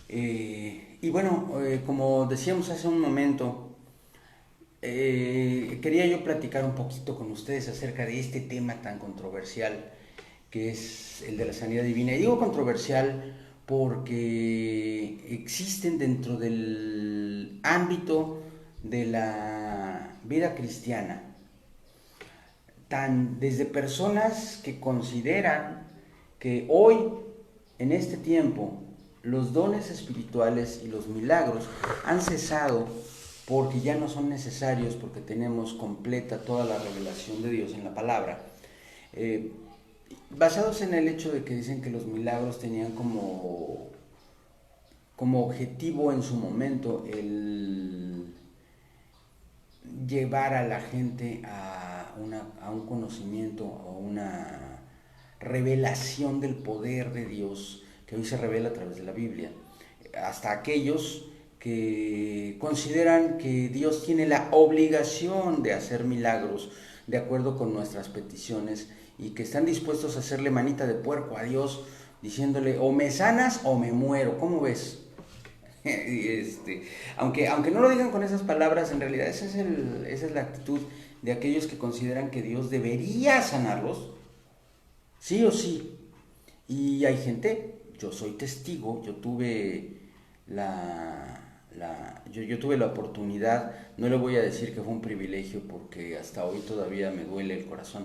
Y bueno, como decíamos hace un momento, quería yo platicar un poquito con ustedes acerca de este tema tan controversial que es el de la sanidad divina. Y digo controversial porque existen dentro del ámbito de la vida cristiana, desde personas que consideran que hoy, en este tiempo, los dones espirituales y los milagros han cesado porque ya no son necesarios, porque tenemos completa toda la revelación de Dios en la palabra. Eh, Basados en el hecho de que dicen que los milagros tenían como objetivo en su momento el llevar a la gente a un conocimiento o una revelación del poder de Dios que hoy se revela a través de la Biblia. Hasta aquellos que consideran que Dios tiene la obligación de hacer milagros de acuerdo con nuestras peticiones y que están dispuestos a hacerle manita de puerco a Dios diciéndole o me sanas o me muero. ¿Cómo ves? Aunque no lo digan con esas palabras, en realidad esa es la actitud de aquellos que consideran que Dios debería sanarlos, sí o sí. Y hay gente, yo soy testigo, yo tuve la oportunidad, no le voy a decir que fue un privilegio porque hasta hoy todavía me duele el corazón,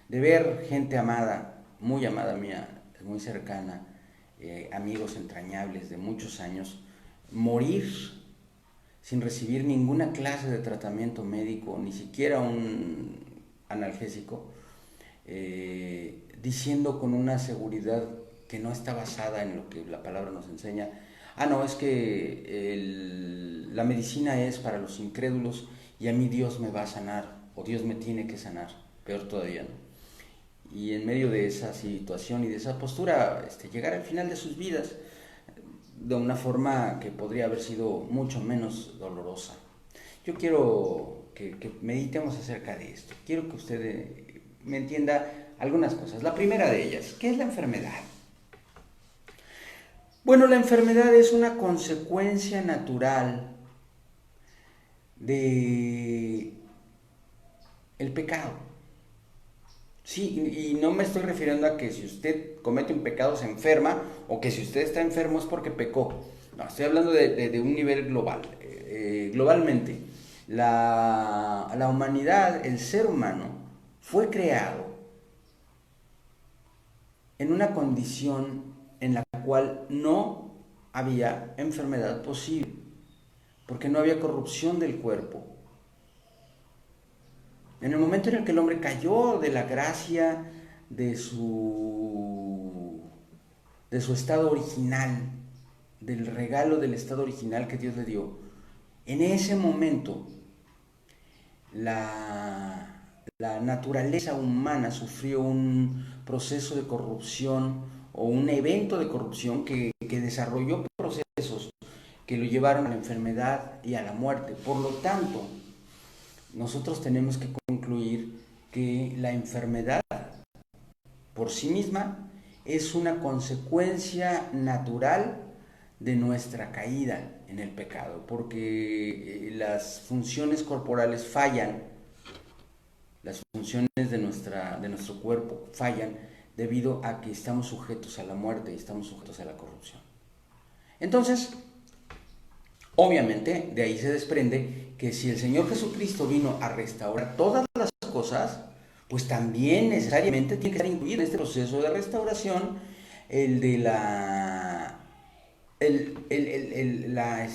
de ver gente amada, muy amada mía, muy cercana, amigos entrañables de muchos años, morir sin recibir ninguna clase de tratamiento médico, ni siquiera un analgésico, diciendo con una seguridad que no está basada en lo que la palabra nos enseña, no, es que la medicina es para los incrédulos y a mí Dios me va a sanar, o Dios me tiene que sanar, peor todavía, ¿no? Y en medio de esa situación y de esa postura, llegar al final de sus vidas de una forma que podría haber sido mucho menos dolorosa. Yo quiero que meditemos acerca de esto. Quiero que usted me entienda algunas cosas. La primera de ellas, ¿qué es la enfermedad? Bueno, la enfermedad es una consecuencia natural de el pecado. Sí, y no me estoy refiriendo a que si usted comete un pecado se enferma o que si usted está enfermo es porque pecó. No, estoy hablando de un nivel global. Globalmente, la humanidad, el ser humano, fue creado en una condición en la cual no había enfermedad posible, porque no había corrupción del cuerpo. En el momento en el que el hombre cayó de la gracia de su, de su estado original, del regalo del estado original que Dios le dio, en ese momento la naturaleza humana sufrió un proceso de corrupción o un evento de corrupción que desarrolló procesos que lo llevaron a la enfermedad y a la muerte. Por lo tanto, nosotros tenemos que concluir que la enfermedad por sí misma es una consecuencia natural de nuestra caída en el pecado, porque las funciones corporales fallan, las funciones de nuestro cuerpo fallan debido a que estamos sujetos a la muerte y estamos sujetos a la corrupción. Entonces, obviamente, de ahí se desprende que si el Señor Jesucristo vino a restaurar todas las cosas, pues también necesariamente tiene que estar incluido en este proceso de restauración el de la... ay,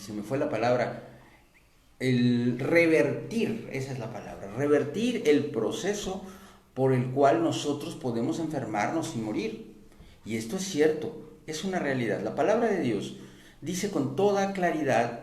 se me fue la palabra. El revertir, esa es la palabra, revertir el proceso por el cual nosotros podemos enfermarnos y morir. Y esto es cierto, es una realidad. La palabra de Dios dice con toda claridad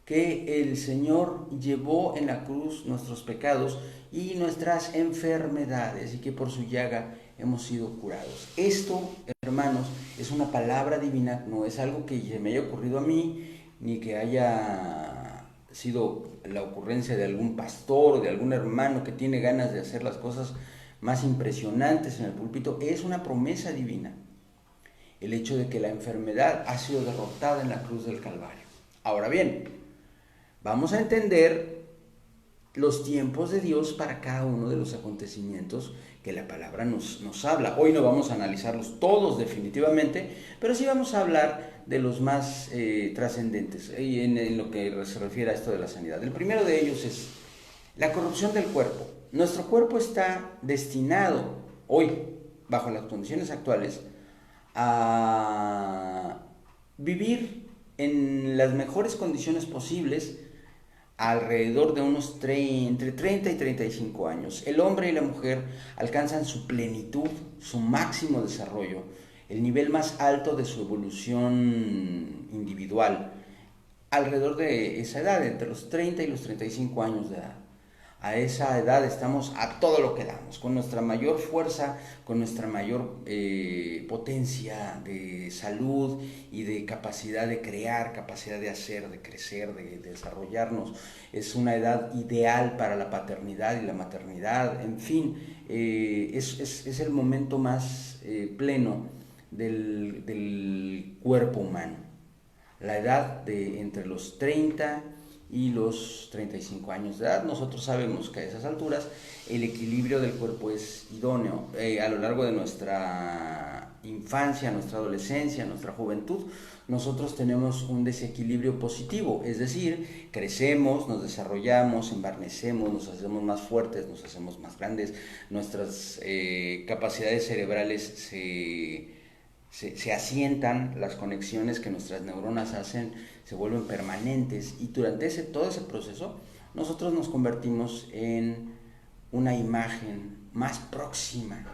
que el Señor llevó en la cruz nuestros pecados y nuestras enfermedades y que por su llaga hemos sido curados. Esto, hermanos, es una palabra divina, no es algo que se me haya ocurrido a mí, ni que haya sido la ocurrencia de algún pastor o de algún hermano que tiene ganas de hacer las cosas más impresionantes en el púlpito. Es una promesa divina. el hecho de que la enfermedad ha sido derrotada en la cruz del Calvario. Ahora bien, vamos a entender los tiempos de Dios para cada uno de los acontecimientos que la palabra nos habla. Hoy no vamos a analizarlos todos definitivamente, pero sí vamos a hablar de los más trascendentes en lo que se refiere a esto de la sanidad. El primero de ellos es la corrupción del cuerpo. Nuestro cuerpo está destinado hoy, bajo las condiciones actuales, a vivir en las mejores condiciones posibles alrededor de entre 30 y 35 años. El hombre y la mujer alcanzan su plenitud, su máximo desarrollo, el nivel más alto de su evolución individual, alrededor de esa edad, entre los 30 y los 35 años de edad. A esa edad estamos a todo lo que damos, con nuestra mayor fuerza, con nuestra mayor potencia de salud y de capacidad de crear, capacidad de hacer, de crecer, de desarrollarnos. Es una edad ideal para la paternidad y la maternidad, en fin, es el momento más pleno del cuerpo humano. La edad de entre los 30 y los 35 años de edad. Nosotros sabemos que a esas alturas el equilibrio del cuerpo es idóneo. A lo largo de nuestra infancia, nuestra adolescencia, nuestra juventud, nosotros tenemos un desequilibrio positivo, es decir, crecemos, nos desarrollamos, embarnecemos, nos hacemos más fuertes, nos hacemos más grandes, nuestras capacidades cerebrales se asientan, las conexiones que nuestras neuronas hacen se vuelven permanentes, y durante todo ese proceso nosotros nos convertimos en una imagen más próxima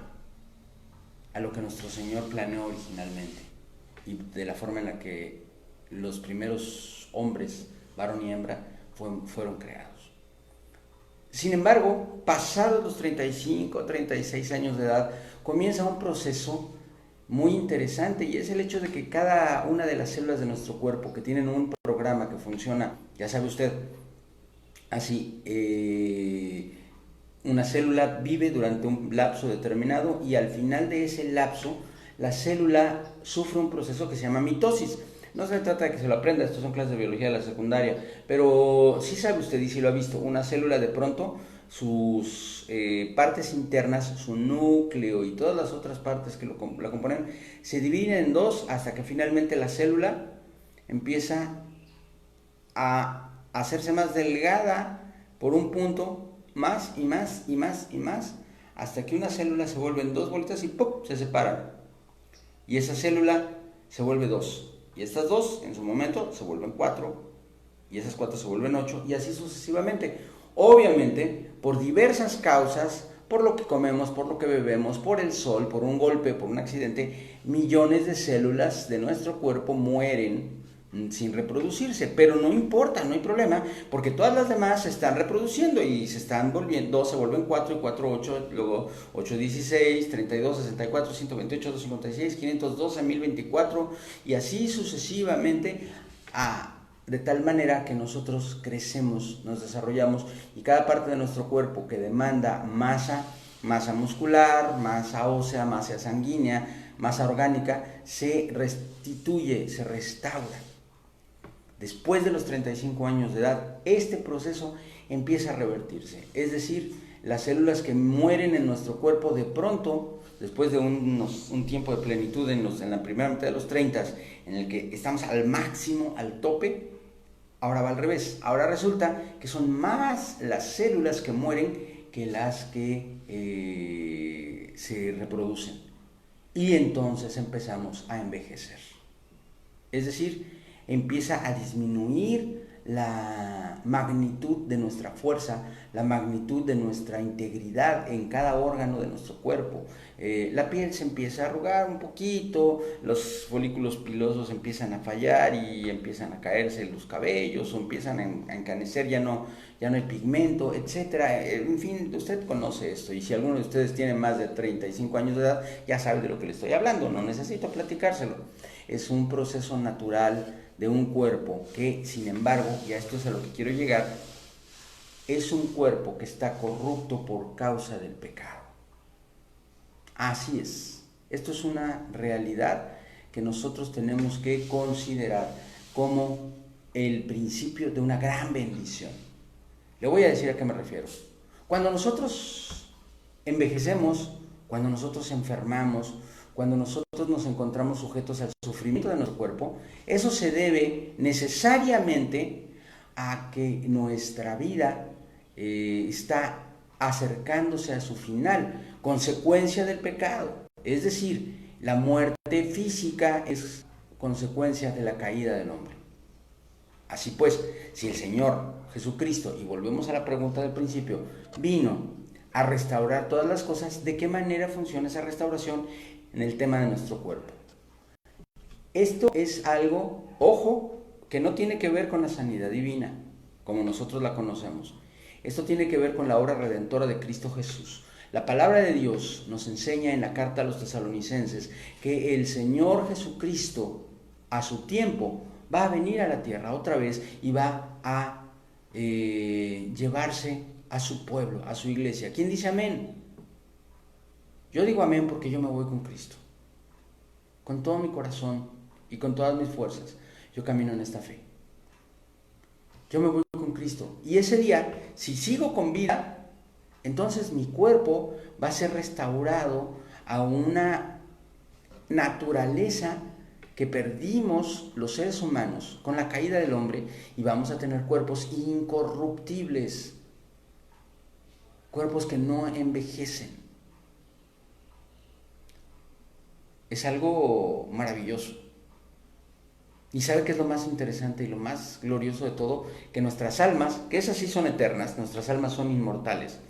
a lo que nuestro Señor planeó originalmente y de la forma en la que los primeros hombres, varón y hembra, fueron creados. Sin embargo, pasados los 35 o 36 años de edad, comienza un proceso muy interesante, y es el hecho de que cada una de las células de nuestro cuerpo, que tienen un programa que funciona, ya sabe usted, así, una célula vive durante un lapso determinado, y al final de ese lapso la célula sufre un proceso que se llama mitosis. No se trata de que se lo aprenda, esto son clases de biología de la secundaria, pero sí sabe usted, y si lo ha visto, una célula de pronto sus partes internas, su núcleo y todas las otras partes que la componen, se dividen en dos hasta que finalmente la célula empieza a hacerse más delgada por un punto, más y más y más y más, hasta que una célula se vuelve en dos bolitas y ¡pum!, se separan. Y esa célula se vuelve dos. Y estas dos, en su momento, se vuelven cuatro. Y esas cuatro se vuelven ocho. Y así sucesivamente. Obviamente, por diversas causas, por lo que comemos, por lo que bebemos, por el sol, por un golpe, por un accidente, millones de células de nuestro cuerpo mueren sin reproducirse, pero no importa, no hay problema, porque todas las demás se están reproduciendo y se están volviendo, 2 se vuelven 4 y 4, 8, luego 8, 16, 32, 64, 128, 256, 512, 1024 y así sucesivamente, de tal manera que nosotros crecemos, nos desarrollamos, y cada parte de nuestro cuerpo que demanda masa muscular, masa ósea, masa sanguínea, masa orgánica, se restituye, se restaura. Después de los 35 años de edad, este proceso empieza a revertirse. Es decir, las células que mueren en nuestro cuerpo de pronto, después de un tiempo de plenitud en la primera mitad de los 30, en el que estamos al máximo, al tope, ahora va al revés. Ahora resulta que son más las células que mueren que las que se reproducen. Y entonces empezamos a envejecer. Es decir, empieza a disminuir la magnitud de nuestra fuerza, la magnitud de nuestra integridad en cada órgano de nuestro cuerpo. La piel se empieza a arrugar un poquito, los folículos pilosos empiezan a fallar y empiezan a caerse los cabellos, o empiezan a encanecer, ya no hay pigmento, etc. En fin, usted conoce esto, y si alguno de ustedes tiene más de 35 años de edad, ya sabe de lo que le estoy hablando, no necesito platicárselo. Es un proceso natural de un cuerpo que, sin embargo, y a esto es a lo que quiero llegar, es un cuerpo que está corrupto por causa del pecado. Así es. Esto es una realidad que nosotros tenemos que considerar como el principio de una gran bendición. Le voy a decir a qué me refiero. Cuando nosotros envejecemos, cuando nosotros enfermamos, cuando nosotros nos encontramos sujetos al sufrimiento de nuestro cuerpo, eso se debe necesariamente a que nuestra vida está acercándose a su final, consecuencia del pecado. Es decir, la muerte física es consecuencia de la caída del hombre. Así pues, si el Señor Jesucristo, y volvemos a la pregunta del principio, vino a restaurar todas las cosas, ¿de qué manera funciona esa restauración en el tema de nuestro cuerpo? Esto es algo, ojo, que no tiene que ver con la sanidad divina, como nosotros la conocemos. Esto tiene que ver con la obra redentora de Cristo Jesús. La palabra de Dios nos enseña en la carta a los tesalonicenses que el Señor Jesucristo, a su tiempo, va a venir a la tierra otra vez y va a llevarse a su pueblo, a su iglesia. ¿Quién dice amén? Yo digo amén porque yo me voy con Cristo. Con todo mi corazón y con todas mis fuerzas, yo camino en esta fe. Yo me voy con Cristo. Y ese día, si sigo con vida, entonces mi cuerpo va a ser restaurado a una naturaleza que perdimos los seres humanos con la caída del hombre, y vamos a tener cuerpos incorruptibles, cuerpos que no envejecen. Es algo maravilloso. ¿Y sabe qué es lo más interesante y lo más glorioso de todo? Que nuestras almas, que esas sí son eternas, nuestras almas son inmortales.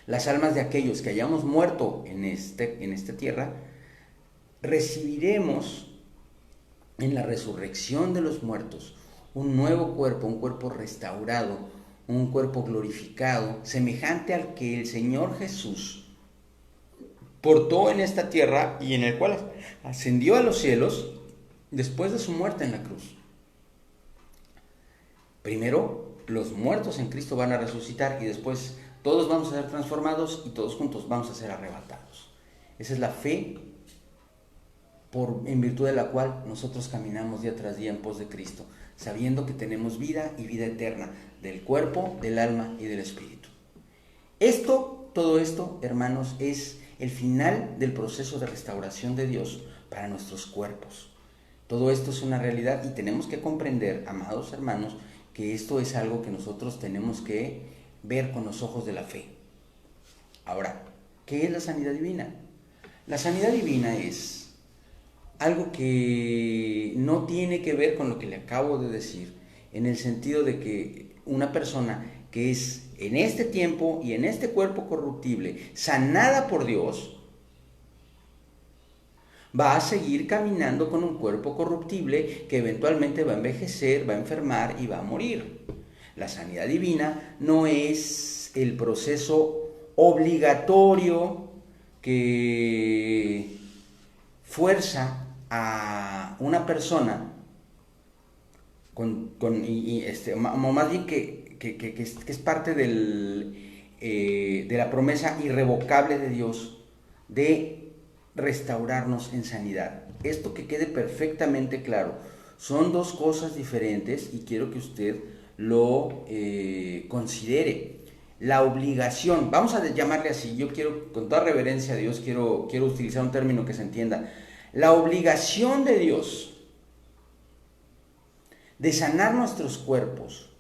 Las almas de aquellos que hayamos muerto en esta tierra, recibiremos en la resurrección de los muertos un nuevo cuerpo, un cuerpo restaurado, un cuerpo glorificado, semejante al que el Señor Jesús portó en esta tierra y en el cual ascendió a los cielos después de su muerte en la cruz. Primero, los muertos en Cristo van a resucitar y después todos vamos a ser transformados y todos juntos vamos a ser arrebatados. Esa es la fe en virtud de la cual nosotros caminamos día tras día en pos de Cristo, sabiendo que tenemos vida y vida eterna del cuerpo, del alma y del espíritu. Todo esto, hermanos, es el final del proceso de restauración de Dios para nuestros cuerpos. Todo esto es una realidad y tenemos que comprender, amados hermanos, que esto es algo que nosotros tenemos que ver con los ojos de la fe. Ahora, ¿qué es la sanidad divina? La sanidad divina es algo que no tiene que ver con lo que le acabo de decir, en el sentido de que una persona que es en este tiempo y en este cuerpo corruptible, sanada por Dios, va a seguir caminando con un cuerpo corruptible que eventualmente va a envejecer, va a enfermar y va a morir. La sanidad divina no es el proceso obligatorio que fuerza a una persona más bien que es parte de la promesa irrevocable de Dios de restaurarnos en sanidad. Esto que quede perfectamente claro. Son dos cosas diferentes y quiero que usted lo considere. La obligación, vamos a llamarle así, yo quiero, con toda reverencia a Dios, quiero utilizar un término que se entienda. La obligación de Dios de sanar nuestros cuerpos,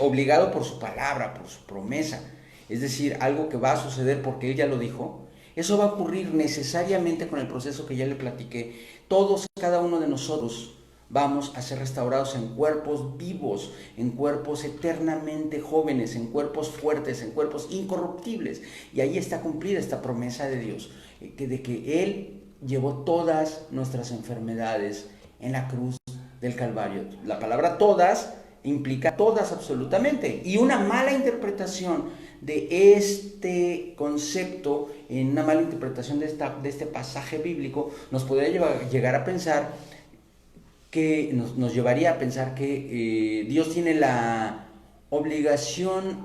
obligado por su palabra, por su promesa, es decir, algo que va a suceder porque Él ya lo dijo, eso va a ocurrir necesariamente con el proceso que ya le platiqué. Todos, cada uno de nosotros, vamos a ser restaurados en cuerpos vivos, en cuerpos eternamente jóvenes, en cuerpos fuertes, en cuerpos incorruptibles. Y ahí está cumplida esta promesa de Dios, de que Él llevó todas nuestras enfermedades en la cruz del Calvario. La palabra todas implica todas absolutamente. Y una mala interpretación de este concepto, en una mala interpretación de este pasaje bíblico, nos podría llegar a pensar que nos llevaría a pensar que Dios tiene la obligación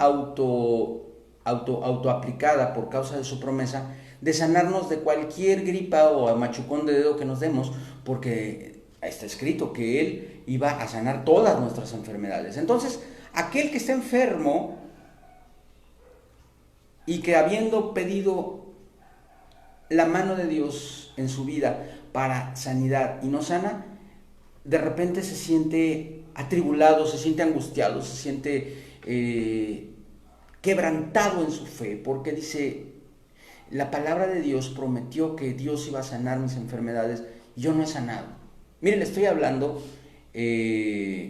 autoaplicada por causa de su promesa de sanarnos de cualquier gripa o machucón de dedo que nos demos, porque está escrito que Él iba a sanar todas nuestras enfermedades. Entonces, aquel que está enfermo y que habiendo pedido la mano de Dios en su vida para sanidad y no sana, de repente se siente atribulado, se siente angustiado, se siente quebrantado en su fe, porque dice, la palabra de Dios prometió que Dios iba a sanar mis enfermedades y yo no he sanado. Mire, le estoy hablando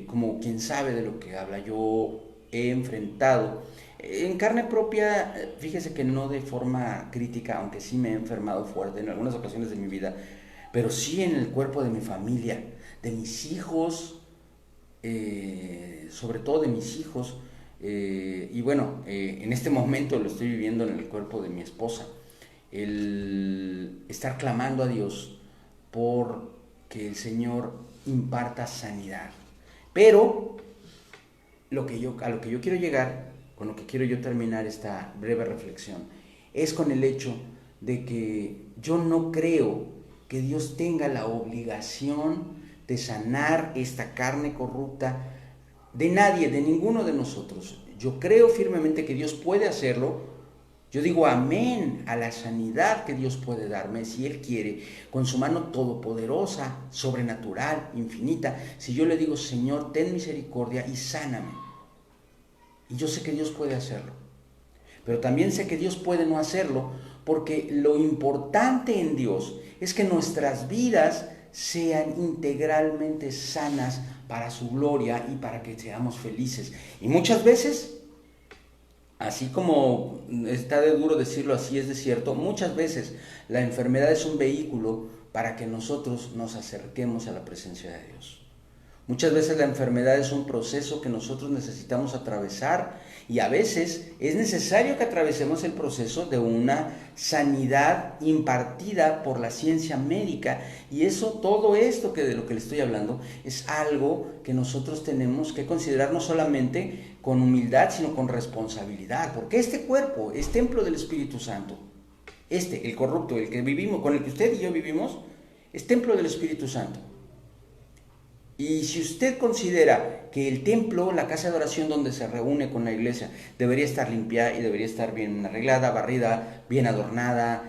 como quien sabe de lo que habla. Yo he enfrentado en carne propia, fíjese que no de forma crítica, aunque sí me he enfermado fuerte en algunas ocasiones de mi vida, pero sí en el cuerpo de mi familia, de mis hijos, sobre todo de mis hijos, y bueno, en este momento lo estoy viviendo en el cuerpo de mi esposa, el estar clamando a Dios por que el Señor imparta sanidad. Pero a lo que yo quiero llegar, con lo que quiero yo terminar esta breve reflexión, es con el hecho de que yo no creo que Dios tenga la obligación de sanar esta carne corrupta de nadie, de ninguno de nosotros. Yo creo firmemente que Dios puede hacerlo. Yo digo amén a la sanidad que Dios puede darme si Él quiere, con su mano todopoderosa, sobrenatural, infinita. Si yo le digo, Señor, ten misericordia y sáname. Y yo sé que Dios puede hacerlo. Pero también sé que Dios puede no hacerlo, porque lo importante en Dios es que nuestras vidas sean integralmente sanas para su gloria y para que seamos felices. Y muchas veces, así como está de duro decirlo, así es de cierto, muchas veces la enfermedad es un vehículo para que nosotros nos acerquemos a la presencia de Dios. Muchas veces la enfermedad es un proceso que nosotros necesitamos atravesar y a veces es necesario que atravesemos el proceso de una sanidad impartida por la ciencia médica, y eso, todo esto que de lo que le estoy hablando, es algo que nosotros tenemos que considerar no solamente con humildad, sino con responsabilidad, porque este cuerpo es templo del Espíritu Santo. El corrupto, el que vivimos, con el que usted y yo vivimos, es templo del Espíritu Santo. Y si usted considera que el templo, la casa de oración donde se reúne con la iglesia, debería estar limpia y debería estar bien arreglada, barrida, bien adornada,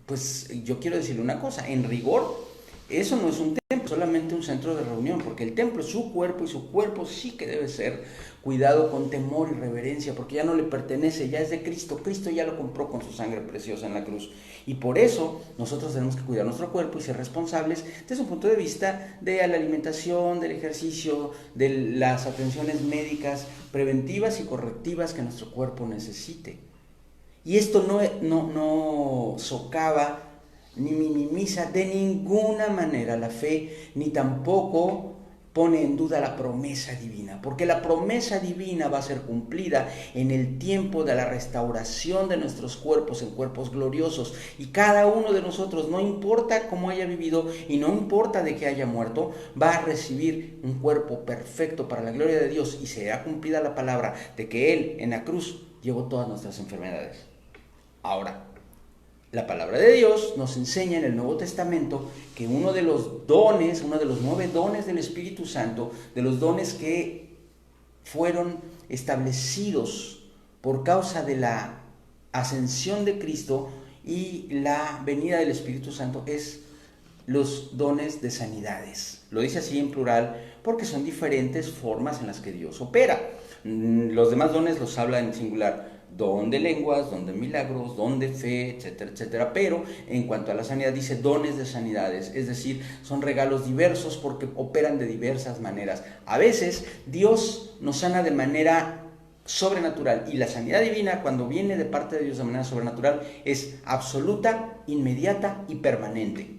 pues yo quiero decirle una cosa, en rigor, eso no es un templo, solamente un centro de reunión, porque el templo es su cuerpo y su cuerpo sí que debe ser cuidado con temor y reverencia, porque ya no le pertenece, ya es de Cristo. Cristo ya lo compró con su sangre preciosa en la cruz, y por eso nosotros tenemos que cuidar nuestro cuerpo y ser responsables desde un punto de vista de la alimentación, del ejercicio, de las atenciones médicas preventivas y correctivas que nuestro cuerpo necesite. Y esto no socava ni minimiza de ninguna manera la fe, ni tampoco pone en duda la promesa divina, porque la promesa divina va a ser cumplida en el tiempo de la restauración de nuestros cuerpos en cuerpos gloriosos, y cada uno de nosotros, no importa cómo haya vivido y no importa de qué haya muerto, va a recibir un cuerpo perfecto para la gloria de Dios, y será cumplida la palabra de que Él en la cruz llevó todas nuestras enfermedades. Ahora, la palabra de Dios nos enseña en el Nuevo Testamento que uno de los 9 dones del Espíritu Santo, de los dones que fueron establecidos por causa de la ascensión de Cristo y la venida del Espíritu Santo, es los dones de sanidades. Lo dice así en plural porque son diferentes formas en las que Dios opera. Los demás dones los habla en singular: don de lenguas, don de milagros, don de fe, etcétera, etcétera. Pero en cuanto a la sanidad dice dones de sanidades, es decir, son regalos diversos porque operan de diversas maneras. A veces Dios nos sana de manera sobrenatural, y la sanidad divina, cuando viene de parte de Dios de manera sobrenatural, es absoluta, inmediata y permanente.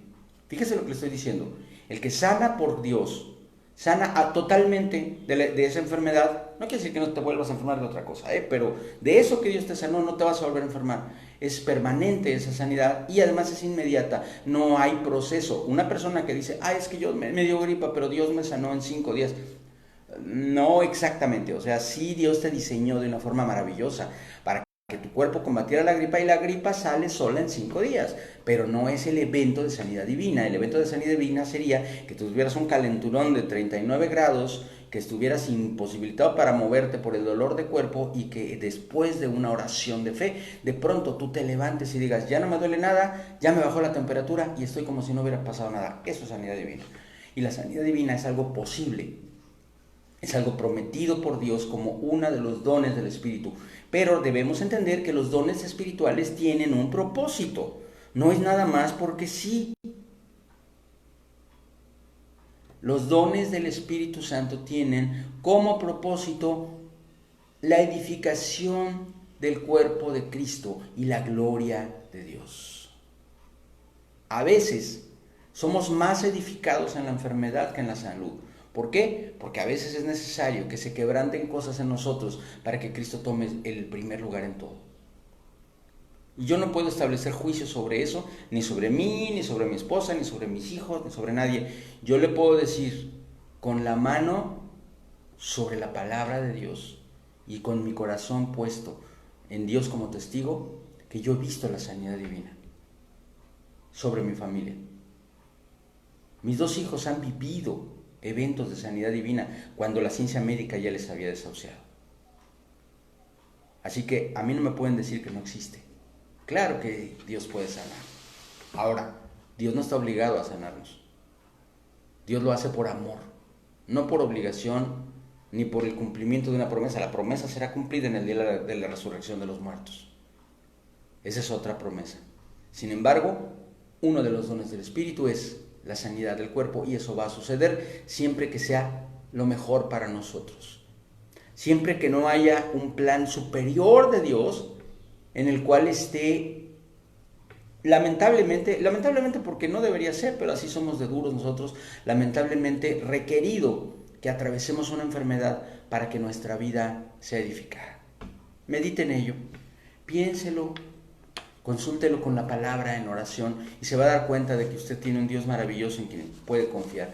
Fíjese lo que le estoy diciendo: el que sana por Dios sana totalmente de esa enfermedad. No quiere decir que no te vuelvas a enfermar de otra cosa, pero de eso que Dios te sanó no te vas a volver a enfermar. Es permanente esa sanidad, y además es inmediata, no hay proceso. Una persona que dice, es que yo me dio gripa, pero Dios me sanó en 5 días. No exactamente, o sea, sí, Dios te diseñó de una forma maravillosa para que tu cuerpo combatiera la gripa, y la gripa sale sola en 5 días, pero no es el evento de sanidad divina. El evento de sanidad divina sería que tuvieras un calenturón de 39 grados, que estuvieras imposibilitado para moverte por el dolor de cuerpo, y que después de una oración de fe, de pronto tú te levantes y digas, ya no me duele nada, ya me bajó la temperatura y estoy como si no hubiera pasado nada. Eso es sanidad divina. Y la sanidad divina es algo posible, es algo prometido por Dios como uno de los dones del Espíritu. Pero debemos entender que los dones espirituales tienen un propósito. No es nada más porque sí. Los dones del Espíritu Santo tienen como propósito la edificación del cuerpo de Cristo y la gloria de Dios. A veces somos más edificados en la enfermedad que en la salud. ¿Por qué? Porque a veces es necesario que se quebranten cosas en nosotros para que Cristo tome el primer lugar en todo. Y yo no puedo establecer juicio sobre eso, ni sobre mí, ni sobre mi esposa, ni sobre mis hijos, ni sobre nadie. Yo le puedo decir con la mano sobre la palabra de Dios y con mi corazón puesto en Dios como testigo, que yo he visto la sanidad divina sobre mi familia. Mis 2 hijos han vivido eventos de sanidad divina cuando la ciencia médica ya les había desahuciado. Así que a mí no me pueden decir que no existe. Claro que Dios puede sanar. Ahora, Dios no está obligado a sanarnos. Dios lo hace por amor, no por obligación ni por el cumplimiento de una promesa. La promesa será cumplida en el día de la resurrección de los muertos. Esa es otra promesa. Sin embargo, uno de los dones del Espíritu es la sanidad del cuerpo, y eso va a suceder siempre que sea lo mejor para nosotros. Siempre que no haya un plan superior de Dios en el cual esté, lamentablemente porque no debería ser, pero así somos de duros nosotros, lamentablemente requerido que atravesemos una enfermedad para que nuestra vida sea edificada. Medite en ello, piénselo, consúltelo con la palabra en oración, y se va a dar cuenta de que usted tiene un Dios maravilloso en quien puede confiar.